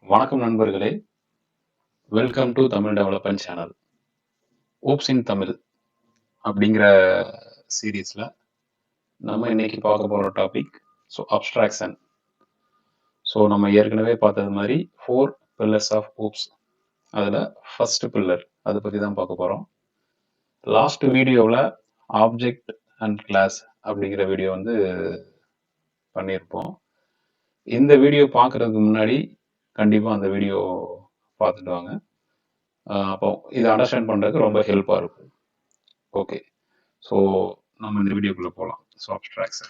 வணக்கம் நண்பர்களே, welcome to Tamil development channel. Ops in Tamil அப்படிங்கிற சீரீஸ்ல நம்ம இன்னைக்கு பார்க்க போற டாபிக் அப்ஸ்ட்ராக்ஷன். நம்ம ஏற்கனவே பார்த்தது மாதிரி 4 பில்லர்ஸ் ஆஃப் ஓப்ஸ். அதில் ஃபர்ஸ்ட் பில்லர் அதை பற்றி தான் பார்க்க போகிறோம். லாஸ்ட் வீடியோவில் ஆப்ஜெக்ட் அண்ட் கிளாஸ் அப்படிங்கிற வீடியோ பண்ணியிருப்போம். இந்த வீடியோ பார்க்கறதுக்கு முன்னாடி கண்டிப்பாக அந்த வீடியோ பார்த்துட்டு வாங்க. அப்போ இதை அண்டர்ஸ்டாண்ட் பண்ணுறதுக்கு ரொம்ப ஹெல்ப்பாக இருக்கும். ஓகே, ஸோ நம்ம இந்த வீடியோக்குள்ளே போகலாம். Abstraction.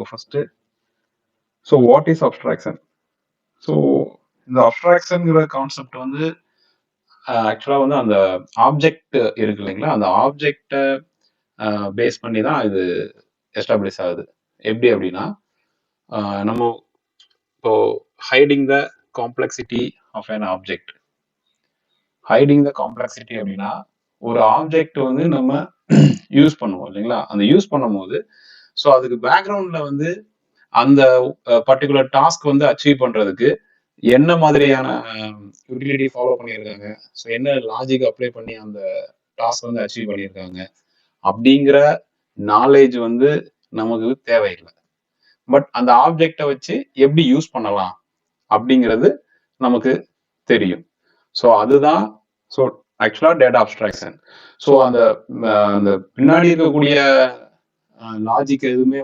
First what is abstraction? இந்த அப்ஸ்ட்ராக்ஷன்ங்கிற கான்செப்ட் ஆக்சுவலாக அந்த ஆப்ஜெக்ட் இருக்கு இல்லைங்களா, அந்த ஆப்ஜெக்டை பேஸ் பண்ணி தான் இது எஸ்டாப்ளிஷ் ஆகுது. எப்படி அப்படின்னா, நம்ம இப்போ hiding the complexity of an object. Hiding the complexity அப்படின்னா, ஒரு ஆப்ஜெக்ட் நம்ம யூஸ் பண்ணுவோம் இல்லைங்களா, அந்த யூஸ் பண்ணும்போது அதுக்கு பேக்ரவுண்ட்ல அந்த பர்டிகுலர் டாஸ்க் அச்சீவ் பண்றதுக்கு என்ன மாதிரியான யூட்டிலிட்டி ஃபாலோ பண்ணியிருக்காங்க, என்ன லாஜிக் அப்ளை பண்ணி அந்த டாஸ்க் அச்சீவ் பண்ணியிருக்காங்க அப்படிங்கிற நாலேஜ் நமக்கு தேவையில்லை. பட் அந்த ஆப்ஜெக்டை வச்சு எப்படி யூஸ் பண்ணலாம் அப்படிங்கிறது நமக்கு தெரியும். அதுதான் ஆக்சுவலா டேட்டா அப்ஸ்ட்ராக்ஷன். அந்த பின்னாடி இருக்கக்கூடிய லாஜிக் எதுவுமே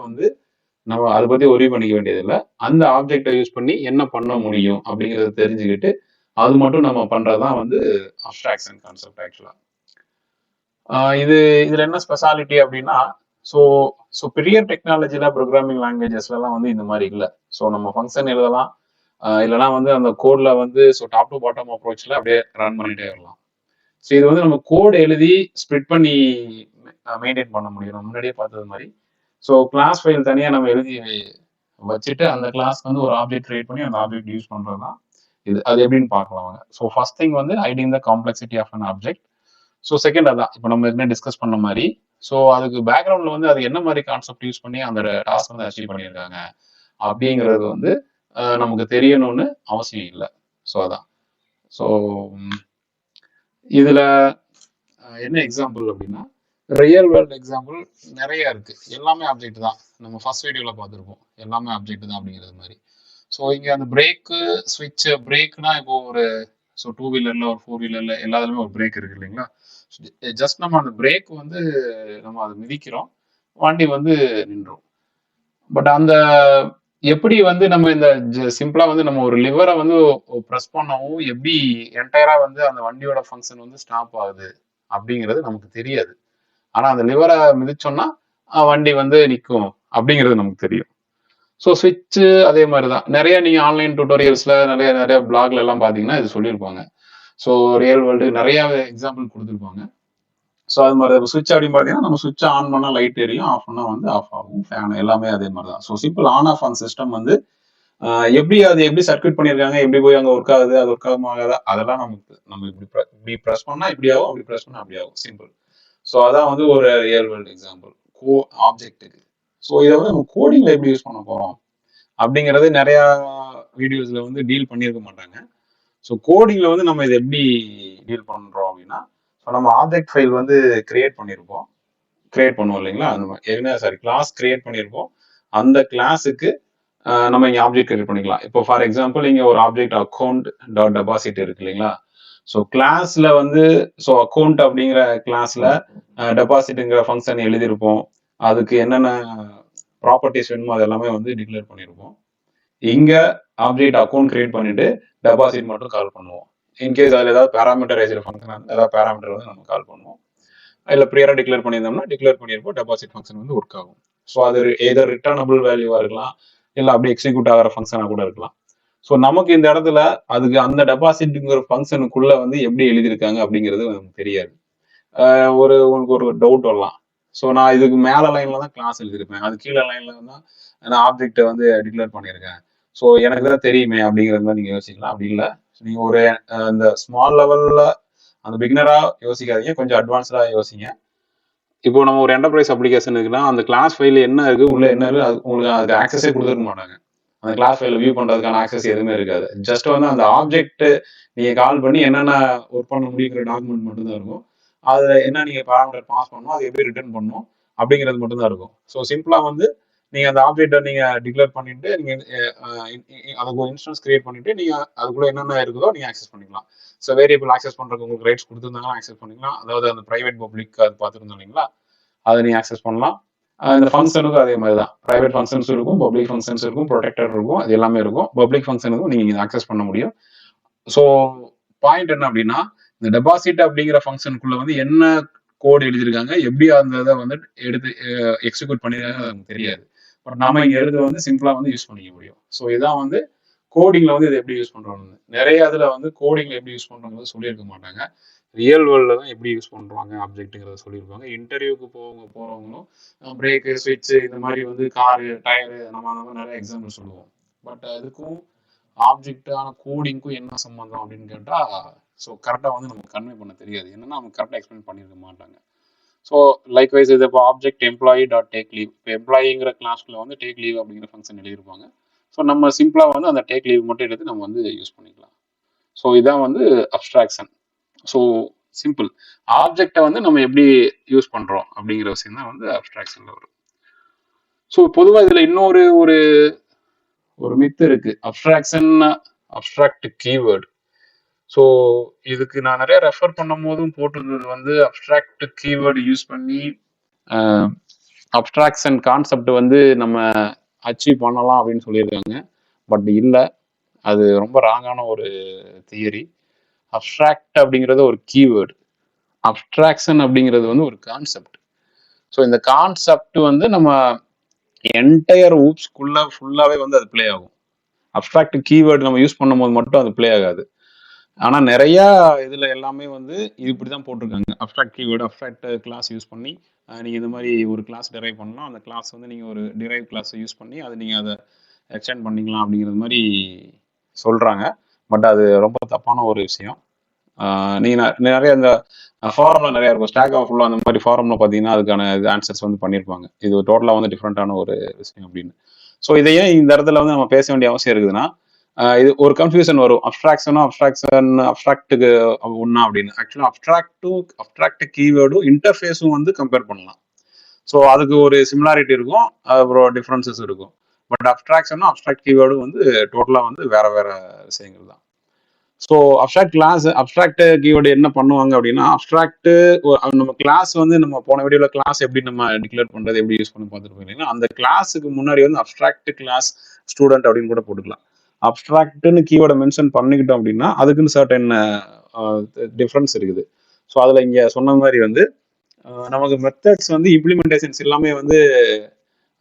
நம்ம அதை பத்தி ஒரே பண்ணிக்க வேண்டியது இல்லை. அந்த ஆப்ஜெக்டை யூஸ் பண்ணி என்ன பண்ண முடியும் அப்படிங்கறத தெரிஞ்சுக்கிட்டு அது மட்டும் நம்ம பண்றதுதான் அப்ஸ்ட்ராக்ஷன் கான்செப்ட். ஆக்சுவலா இதுல என்ன ஸ்பெஷாலிட்டி அப்படின்னா, பெரிய டெக்னாலஜில ப்ரோக்ராமிங் லாங்குவேஜஸ்ல எல்லாம் இந்த மாதிரி இல்லை. நம்ம ஃபங்க்ஷன் எழுதலாம், இல்லைன்னா அந்த கோட்ல டாப் டு பாட்டம் அப்ரோச்ல அப்படியே ரன் பண்ணிட்டே வரலாம். இது நம்ம கோட் எழுதி ஸ்ப்ளிட் பண்ணி மெயின்டைன் பண்ண முடியும். நம்ம முன்னாடியே பார்த்தது மாதிரி கிளாஸ் ஃபைல் தனியா நம்ம எழுதி வச்சுட்டு அந்த கிளாஸ்க்கு ஒரு ஆப்ஜெக்ட் கிரியேட் பண்ணி அந்த ஆப்ஜெக்ட் யூஸ் பண்றதுதான் இது. அது எப்படின்னு பார்க்கலாம். First thing hiding the complexity of an object. Second அதான் இப்போ நம்ம எதுவுமே டிஸ்கஸ் பண்ண மாதிரி. அதுக்கு பேக்ரவுண்ட்ல அது என்ன மாதிரி கான்செப்ட் யூஸ் பண்ணி அந்த டாஸ்க் அச்சீவ் பண்ணியிருக்காங்க அப்படிங்கிறது நமக்கு தெரியணும்னு அவசியம் இல்லை. அதான் இதுல என்ன எக்ஸாம்பிள் அப்படின்னா, ரியல் வேர்ல்ட் எக்ஸாம்பிள் நிறைய இருக்கு. எல்லாமே ஆப்ஜெக்ட் தான். நம்ம ஃபர்ஸ்ட் வீடியோல பார்த்துருப்போம், எல்லாமே ஆப்ஜெக்ட் தான் அப்படிங்கிறது மாதிரி. இங்க அந்த பிரேக்கு ஸ்விட்ச், பிரேக்னா இப்போ ஒரு டூ வீலர்ல ஒரு ஃபோர் வீலர்ல எல்லாத்துலயுமே ஒரு பிரேக் இருக்கு இல்லைங்களா. ஜஸ்ட் நம்ம அந்த பிரேக் நம்ம அதை மிதிக்கிறோம், வண்டி நின்றோம். பட் அந்த எப்படி நம்ம இந்த சிம்பிளா நம்ம ஒரு லிவரை ப்ரெஸ் பண்ணவும் எப்படி என்டையரா அந்த வண்டியோட ஃபங்க்ஷன் ஸ்டாப் ஆகுது அப்படிங்கிறது நமக்கு தெரியாது. ஆனா அந்த லிவரை மிதிச்சோம்னா வண்டி நிற்கும் அப்படிங்கிறது நமக்கு தெரியும். ஸ்விட்ச் அதே மாதிரிதான். நிறைய நீங்க ஆன்லைன் டியூட்டோரியல்ஸ்ல நிறைய பிளாக்ல எல்லாம் பாத்தீங்கன்னா இது சொல்லியிருப்பாங்க. ரியல் வேர்ல்டு நிறைய எக்ஸாம்பிள் கொடுத்துருப்பாங்க. அது மாதிரி சுவிட்ச் அப்படின்னு பாத்தீங்கன்னா, நம்ம சுவிட்ச் ஆன் பண்ணா லைட் எரியும், ஆஃப் பண்ணா ஆஃப் ஆகும். ஃபேன் எல்லாமே அதே மாதிரிதான். Simple on off on system எப்படி சர்க்யூட் பண்ணியிருக்காங்க, எப்படி போய் அங்க ஒர்க் ஆகுது, அது ஒர்க் ஆகாதா, அதெல்லாம் நம்ம இப்படி ப்ரெஸ் பண்ணா இப்படி ஆகும், அப்படி ப்ரெஸ் பண்ணா அப்படி ஆகும். சிம்பிள். அதான் ஒரு ரியல் வேர்ல்டு எக்ஸாம்பிள் ஆப்ஜெக்ட்டுக்கு. இதை நம்ம கோடிங்ல எப்படி யூஸ் பண்ண போறோம் அப்படிங்கறது நிறைய வீடியோஸ்ல டீல் பண்ணியிருக்க மாட்டாங்க. கோடிங்ல நம்ம இதை எப்படி டீல் பண்றோம் அப்படின்னா, நம்ம ஆப்ஜெக்ட் ஃபைல் கிரியேட் பண்ணியிருப்போம், கிரியேட் பண்ணுவோம் இல்லைங்களா. கிளாஸ் கிரியேட் பண்ணியிருப்போம். அந்த கிளாஸுக்கு நம்ம இங்க ஆப்ஜெக்ட் கிரியேட் பண்ணிக்கலாம். இப்போ ஃபார் எக்ஸாம்பிள் இங்க ஒரு ஆப்ஜெக்ட் அக்கௌண்ட் டாட் டெபாசிட் இருக்கு இல்லைங்களா. கிளாஸ்ல அக்கௌண்ட் அப்படிங்கிற கிளாஸ்ல டெபாசிட்ங்கிற ஃபங்க்ஷன் எழுதியிருப்போம். அதுக்கு என்னென்ன ப்ராப்பர்ட்டிஸ் வேணுமோ அது எல்லாமே டிக்ளேர் பண்ணியிருப்போம். இங்க ஆப்ஜெக்ட் அக்கௌண்ட் கிரியேட் பண்ணிட்டு டெபாசிட் மட்டும் கால் பண்ணுவோம். இன்கேஸ் அதுல ஏதாவது பேராமீட்டரைஸ்டு ஃபங்க்ஷன் ஏதாவது பேராமீட்டர் நம்ம கால் பண்ணுவோம். இல்ல ப்ரியரா டிக்ளேர் பண்ணியிருந்தோம்னா டிக்ளேர் பண்ணியிருப்போம், டெபாசிட் ஃபங்க்ஷன் ஒர்க் ஆகும். அது எதர் ரிட்டர்னபிள் வேல்யூவா இருக்கலாம், இல்ல அப்படி எக்ஸிக்யூட் ஆகிற ஃபங்க்ஷனா கூட இருக்கலாம். நமக்கு இந்த இடத்துல அதுக்கு அந்த டெபாசிட்ங்கிற ஃபங்க்ஷனுக்குள்ள எப்படி எழுதியிருக்காங்க அப்படிங்கிறது நமக்கு தெரியாது. உங்களுக்கு ஒரு டவுட் வரலாம். நான் இதுக்கு மேல லைன்ல தான் கிளாஸ் எழுதிருப்பேன், அது கீழே லைன்ல தான் நான் ஆப்ஜெக்டை டிக்ளேர் பண்ணியிருக்கேன். எனக்கு தான் தெரியுமே அப்படிங்கிறது மாதிரி நீங்க யோசிக்கலாம். அப்படி இல்லை. நீங்க ஒரு இந்த ஸ்மால் லெவல்ல அந்த பிகினரா யோசிக்காதீங்க, கொஞ்சம் அட்வான்ஸ்டா யோசிங்க. இப்போ நம்ம ஒரு என்டர்பிரைஸ் அப்ளிகேஷன் இருக்குன்னா அந்த கிளாஸ் ஃபைல் என்ன இருக்கு, உள்ள என்ன இருக்கு, உங்களுக்கு அதுக்கு ஆக்சஸே கொடுத்துருக்க மாட்டாங்க. அந்த கிளாஸ் ஃபைல வியூ பண்ணுறதுக்கான ஆக்சஸ் எதுவுமே இருக்காது. ஜஸ்ட் வந்து அந்த ஆப்ஜெக்ட் நீங்கள் கால் பண்ணி என்னென்ன ஒர்க் பண்ண முடியுங்கிற டாக்குமெண்ட் மட்டும்தான் இருக்கும். அதில் என்ன நீங்கள் பேராமீட்டர் பாஸ் பண்ணணும், அது எப்படி ரிட்டர்ன் பண்ணணும் அப்படிங்கிறது மட்டும்தான் இருக்கும். ஸோ சிம்பிளாக வந்து நீங்கள் அந்த ஆப்ஜெக்டை நீங்கள் டிக்ளேர் பண்ணிட்டு நீங்கள் அதுக்கு ஒரு இன்ஸ்டன்ஸ் கிரியேட் பண்ணிட்டு நீங்கள் அதுக்குள்ள என்னென்ன இருக்குதோ நீங்கள் ஆக்சஸ் பண்ணிக்கலாம். ஸோ வேரியபிள் ஆக்சஸ் பண்ணுறதுக்கு உங்களுக்கு ரைட்ஸ் கொடுத்துருந்தாங்கன்னா ஆக்சஸ் பண்ணிக்கலாம். அதாவது அந்த ப்ரைவேட் பப்ளிக் அது பார்த்துருந்தோம் இல்லைங்களா, அதை நீங்கள் ஆக்சஸ் பண்ணலாம். இந்த ஃபங்க்ஷனுக்கும் அதே மாதிரி தான். ப்ரைவேட் ஃபங்க்ஷன்ஸ் இருக்கும், பப்ளிக் ஃபங்க்ஷன்ஸ் இருக்கும், ப்ரொடெக்டர் இருக்கும், அது எல்லாமே இருக்கும். பப்ளிக் ஃபங்க்ஷனுக்கும் நீங்கள் ஆக்சஸ் பண்ண முடியும். ஸோ பாயிண்ட் என்ன அப்படின்னா, இந்த டெபாசிட் அப்படிங்கிற ஃபங்க்ஷனுக்குள்ள வந்து என்ன கோட் எழுதியிருக்காங்க, எப்படி அந்த இதை வந்து எடுத்து எக்ஸிக்யூட் பண்ணிருக்காங்க நமக்கு தெரியாது. பட் நாம இங்க எழுத வந்து சிம்பிளா வந்து யூஸ் பண்ணிக்க முடியும். ஸோ இதான் வந்து கோடிங்ல வந்து இதை எப்படி யூஸ் பண்றோம்னு. நிறைய இதுல வந்து கோடிங்ல எப்படி யூஸ் பண்றோங்கிறது சொல்லியிருக்க மாட்டாங்க. ரியல் வேர்ல்ட்ல தான் எப்படி யூஸ் பண்றாங்க ஆப்ஜெக்ட்டுங்கிறத சொல்லியிருப்பாங்க. இன்டர்வியூக்கு போறவங்களும் பிரேக்கு, ஸ்விட்ச் இந்த மாதிரி வந்து காரு, டயரு நம்ம அந்த மாதிரி நிறைய எக்ஸாம்பிள் சொல்லுவோம். பட் அதுக்கும் ஆப்ஜெக்டான கோடிங்க்கும் என்ன சம்பந்தம் அப்படின்னு கேட்டா, ஸோ கரெக்டாக வந்து நமக்கு கன்வே பண்ண தெரியாது. என்னன்னா அவங்க கரெக்டாக எக்ஸ்பிளைன் பண்ணியிருக்க மாட்டாங்க. ஸோ லைக்வைஸ் இது இப்போ object employee dot take leave, இப்போ எம்ப்ளாயிங்கிற கிளாஸ்ல வந்து டேக் லீவ் அப்படிங்கிற ஃபங்க்ஷன் எழுதியிருப்பாங்க. ஸோ நம்ம சிம்பிளா வந்து அந்த டேக் லீவ் மட்டும் எடுத்து நம்ம வந்து யூஸ் பண்ணிக்கலாம். ஸோ இதான் வந்து அப்ஸ்ட்ராக்ஷன். So simple. ஆப்ஜெக்டை வந்து நம்ம எப்படி யூஸ் பண்றோம் அப்படிங்கிற விஷயம் தான் வந்து அப்ஸ்ட்ராக்ஷன்ல வரும். ஸோ பொதுவாக இதுல இன்னொரு ஒரு மித்து இருக்கு. Abstract keyword. ஸோ இதுக்கு நான் நிறைய ரெஃபர் பண்ணும் போதும் போட்டிருந்தது வந்து அப்ஸ்ட்ராக்ட் கீவேர்டு யூஸ் பண்ணி அப்ஸ்ட்ராக்ஷன் கான்செப்ட் வந்து நம்ம அச்சீவ் பண்ணலாம் அப்படின்னு சொல்லியிருக்காங்க. பட் இல்லை, அது ரொம்ப ராங்கான ஒரு தியரி. அப்ஸ்ட்ராக்ட் அப்படிங்கிறது ஒரு கீவேர்டு, அப்ஸ்ட்ராக்ஷன் அப்படிங்கிறது வந்து ஒரு கான்செப்ட். ஸோ இந்த கான்செப்ட் வந்து நம்ம என்டையர் ஊப்ஸ்குள்ள ஃபுல்லாவே வந்து அது பிளே ஆகும். அப்ஸ்ட்ராக்ட் கீவேர்டு நம்ம யூஸ் பண்ணும் போது மட்டும் அது பிளே ஆகாது. ஆனா நிறைய இதுல எல்லாமே வந்து இப்படிதான் போட்டிருக்காங்க. Abstract keyword, abstract class use பண்ணி நீங்க இந்த மாதிரி ஒரு கிளாஸ் டிரைவ் பண்ணலாம். அந்த கிளாஸ் வந்து நீங்க ஒரு டிரைவ் கிளாஸ் யூஸ் பண்ணி அதை நீங்க அதை எக்ஸ்டெண்ட் பண்ணிக்கலாம் அப்படிங்கிறது மாதிரி சொல்றாங்க. பட் அது ரொம்ப தப்பான ஒரு விஷயம். நீங்க நிறைய இந்த ஃபாரம்ல நிறைய இருக்கும், ஸ்டாக் ஆஃப் ஃபுல்லா அந்த மாதிரி ஃபாரம்ல பாத்தீங்கன்னா அதுக்கான ஆன்சர்ஸ் வந்து பண்ணியிருப்பாங்க. இது டோட்டலா வந்து டிஃப்ரெண்டான ஒரு விஷயம் அப்படின்னு. ஸோ இதையே இந்த இடத்துல வந்து நம்ம பேச வேண்டிய அவசியம் இருக்குதுன்னா, இது ஒரு கன்ஃபியூஷன் வரும். அப்ஸ்ட்ராக்டுக்கு ஒன்னா அப்படின்னு. ஆக்சுவலா அப்ஸ்ட்ராக்ட் கீவேர்டும் இன்டர்ஃபேஸும் வந்து கம்பேர் பண்ணலாம். ஸோ அதுக்கு ஒரு சிமிலாரிட்டி இருக்கும், அப்புறம் டிஃப்ரென்சஸ் இருக்கும். பட் அப்ஸ்ட்ராக்ட் கீவேர்டும் வந்து டோட்டலா வந்து வேற வேற விஷயங்கள் தான். ஸோ அப்ஸ்ட்ராக்ட் கீவேர்டு என்ன பண்ணுவாங்க அப்படின்னா, நம்ம கிளாஸ் வந்து நம்ம போன வீடியோல கிளாஸ் எப்படி நம்ம டிக்ளேர் பண்றது, எப்படி யூஸ் பண்ணி பார்த்துருப்போம் இல்லைங்களா. அந்த கிளாஸுக்கு முன்னாடி வந்து அப்ஸ்ட்ராக்ட் கிளாஸ் ஸ்டூடெண்ட் அப்படின்னு கூட போட்டுக்கலாம். அப்ஸ்ட்ராக்ட்னு கீவேர்டை மென்ஷன் பண்ணிக்கிட்டோம் அப்படின்னா அதுக்குன்னு சர்டன் டிஃப்ரென்ஸ் இருக்குது. ஸோ அதுல இங்க சொன்ன மாதிரி வந்து நமக்கு மெத்தட்ஸ் வந்து இம்ப்ளிமெண்டேஷன்ஸ் எல்லாமே வந்து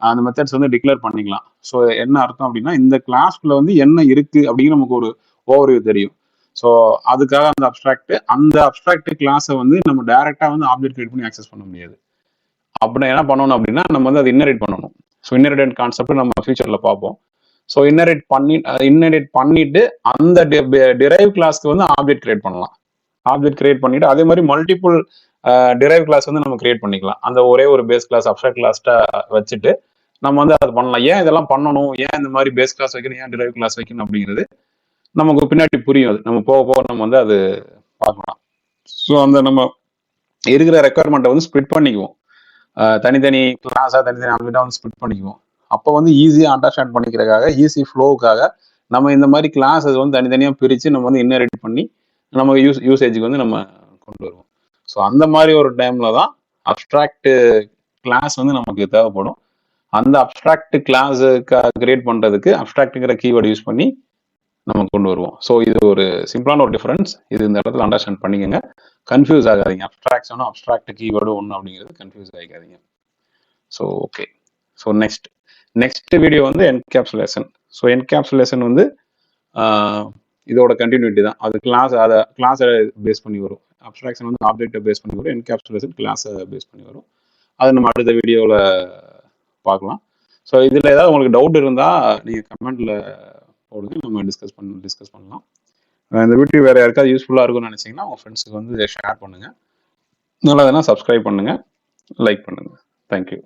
அந்த மெத்தட்ஸ் வந்து டிக்ளேர் பண்ணிக்கலாம். ஸோ என்ன அர்த்தம் அப்படின்னா, இந்த கிளாஸ்க்குள்ள வந்து என்ன இருக்கு அப்படிங்கிற நமக்கு ஒரு ஓவர்வியூ தெரியும். ஸோ அதுக்காக அந்த அப்ஸ்ட்ராக்ட் கிளாஸை வந்து நம்ம டைரக்டா வந்து ஆப்ஜெக்ட் கிரியேட் பண்ணி ஆக்சஸ் பண்ண முடியாது. அப்படி என்ன பண்ணணும் அப்படின்னா, நம்ம வந்து அதை இன்னரேட் பண்ணணும். ஸோ இன்னரேட் கான்செப்ட் நம்ம ஃபியூச்சர்ல பார்ப்போம். ஸோ இன்னரேட் பண்ணிட்டு அந்த டிரைவ் கிளாஸ்க்கு வந்து ஆப்ஜெக்ட் கிரியேட் பண்ணலாம். ஆப்ஜெக்ட் கிரியேட் பண்ணிட்டு அதே மாதிரி மல்டிபிள் டிரைவ் கிளாஸ் வந்து நம்ம கிரியேட் பண்ணிக்கலாம். அந்த ஒரே ஒரு பேஸ் கிளாஸ் அப்ஸ்ட்ராக்ட் கிளாஸ்ட்டா வச்சுட்டு நம்ம வந்து அதை பண்ணலாம். ஏன் இதெல்லாம் பண்ணணும், ஏன் இந்த மாதிரி பேஸ் கிளாஸ் வைக்கணும், ஏன் டிரைவ் கிளாஸ் வைக்கணும் அப்படிங்கிறது நமக்கு பின்னாடி புரியும். அது நம்ம போக போக நம்ம வந்து அது பார்க்கலாம். ஸோ அந்த நம்ம இருக்கிற ரெக்குவயர்மெண்ட்டை வந்து ஸ்ப்ளிட் பண்ணிக்குவோம். தனித்தனி கிளாஸா தனித்தனி ஆப்ஜெக்டா வந்து ஸ்ப்ளிட் பண்ணிக்குவோம். அப்போ வந்து ஈஸியா அண்டர்ஸ்டாண்ட் பண்ணிக்கிறதுக்காக, ஈஸி ஃப்ளோவுக்காக நம்ம இந்த மாதிரி கிளாஸஸ் வந்து தனித்தனியாக பிரித்து நம்ம வந்து இன்னரேட் பண்ணி நம்ம யூசேஜுக்கு வந்து நம்ம கொண்டு வருவோம். ஸோ அந்த மாதிரி ஒரு டைம்ல தான் அப்ஸ்ட்ராக்ட் கிளாஸ் வந்து நமக்கு தேவைப்படும். அந்த அப்ஸ்ட்ராக்ட் கிளாஸ் கிரியேட் பண்றதுக்கு அப்ஸ்ட்ராக்ட்ங்கிற கீவேர்டு யூஸ் பண்ணி நம்ம கொண்டு வருவோம். ஸோ இது ஒரு சிம்பிளான ஒரு டிஃபரன்ஸ். இது இந்த இடத்துல அண்டர்ஸ்டாண்ட் பண்ணிக்கோங்க, கன்ஃபியூஸ் ஆகாதீங்க. அப்ஸ்ட்ராக்ஷனும் அப்ஸ்ட்ராக்ட் கீவேர்டு ஒன்று அப்படிங்கிறது கன்ஃபியூஸ் ஆகாதீங்க. So okay. So next video வந்து என்கேப்சுலேஷன். ஸோ என்கேப்சுலேஷன் வந்து இதோட கண்டினியூட்டி தான். அது கிளாஸை பேஸ் பண்ணி வரும். அப்ஸ்ட்ராக்ஷன் வந்து ஆப்ஜெக்டை பேஸ் பண்ணி வரும், என்கேப்சுலேஷன் கிளாஸை பேஸ் பண்ணி வரும். அது நம்ம அடுத்த வீடியோவில் பார்க்கலாம். ஸோ இதில் ஏதாவது உங்களுக்கு டவுட் இருந்தால் நீங்கள் கமெண்ட்டில் போடுங்க, நம்ம டிஸ்கஸ் பண்ணலாம். இந்த வீடியோ வேறு யாருக்காவது யூஸ்ஃபுல்லாக இருக்கும்னு நினச்சிங்கன்னா உங்கள் ஃப்ரெண்ட்ஸுக்கு வந்து ஷேர் பண்ணுங்கள். நல்லதுன்னா சப்ஸ்கிரைப் பண்ணுங்கள், லைக் பண்ணுங்கள். தேங்க்யூ.